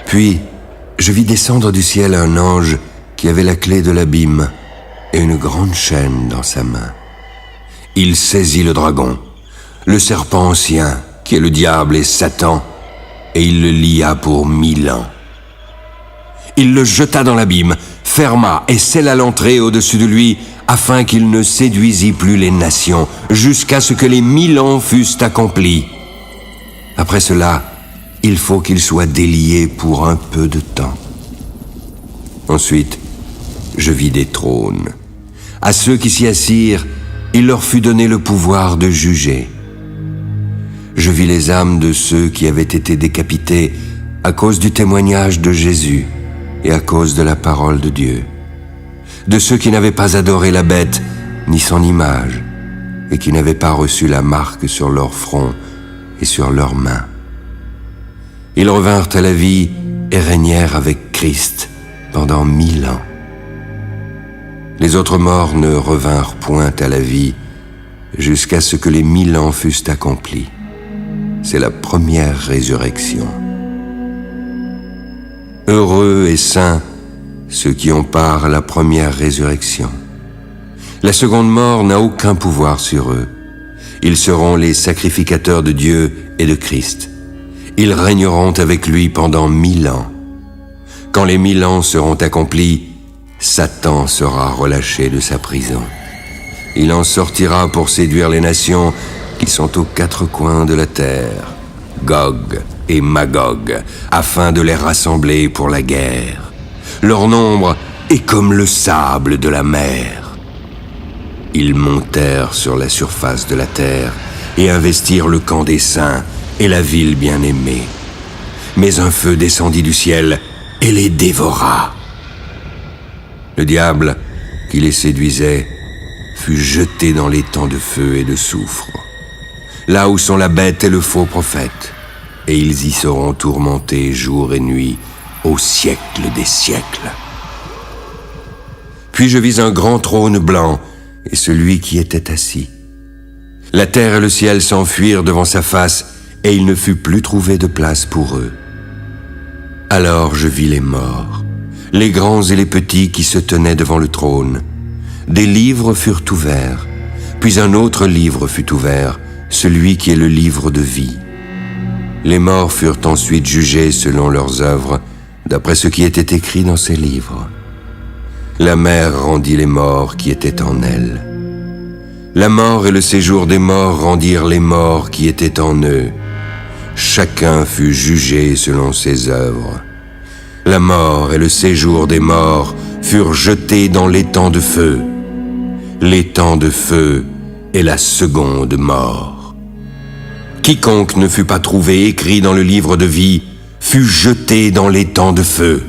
Puis, je vis descendre du ciel un ange qui avait la clé de l'abîme et une grande chaîne dans sa main. Il saisit le dragon, le serpent ancien, qui est le diable et Satan, et il le lia pour 1000 ans. Il le jeta dans l'abîme, ferma et scella l'entrée au-dessus de lui, afin qu'il ne séduisît plus les nations, jusqu'à ce que les 1000 ans fussent accomplis. Après cela, il faut qu'il soit délié pour un peu de temps. Ensuite, je vis des trônes. À ceux qui s'y assirent, il leur fut donné le pouvoir de juger. Je vis les âmes de ceux qui avaient été décapités à cause du témoignage de Jésus et à cause de la parole de Dieu, de ceux qui n'avaient pas adoré la bête ni son image et qui n'avaient pas reçu la marque sur leur front et sur leurs mains. Ils revinrent à la vie et régnèrent avec Christ pendant 1000 ans. Les autres morts ne revinrent point à la vie jusqu'à ce que les 1000 ans fussent accomplis. C'est la première résurrection. Heureux et saints ceux qui ont part à la première résurrection. La seconde mort n'a aucun pouvoir sur eux. Ils seront les sacrificateurs de Dieu et de Christ. Ils régneront avec lui pendant 1000 ans. Quand les 1000 ans seront accomplis, Satan sera relâché de sa prison. Il en sortira pour séduire les nations qui sont aux 4 coins de la terre, Gog et Magog, afin de les rassembler pour la guerre. Leur nombre est comme le sable de la mer. Ils montèrent sur la surface de la terre et investirent le camp des saints et la ville bien-aimée. Mais un feu descendit du ciel et les dévora. Le diable, qui les séduisait, fut jeté dans l'étang de feu et de soufre, là où sont la bête et le faux prophète, et ils y seront tourmentés jour et nuit au siècle des siècles. Puis je vis un grand trône blanc et celui qui était assis. La terre et le ciel s'enfuirent devant sa face, et il ne fut plus trouvé de place pour eux. Alors je vis les morts, les grands et les petits qui se tenaient devant le trône. Des livres furent ouverts, puis un autre livre fut ouvert, celui qui est le livre de vie. Les morts furent ensuite jugés selon leurs œuvres, d'après ce qui était écrit dans ces livres. La mer rendit les morts qui étaient en elle. La mort et le séjour des morts rendirent les morts qui étaient en eux. Chacun fut jugé selon ses œuvres. La mort et le séjour des morts furent jetés dans l'étang de feu. L'étang de feu est la seconde mort. Quiconque ne fut pas trouvé écrit dans le livre de vie fut jeté dans l'étang de feu.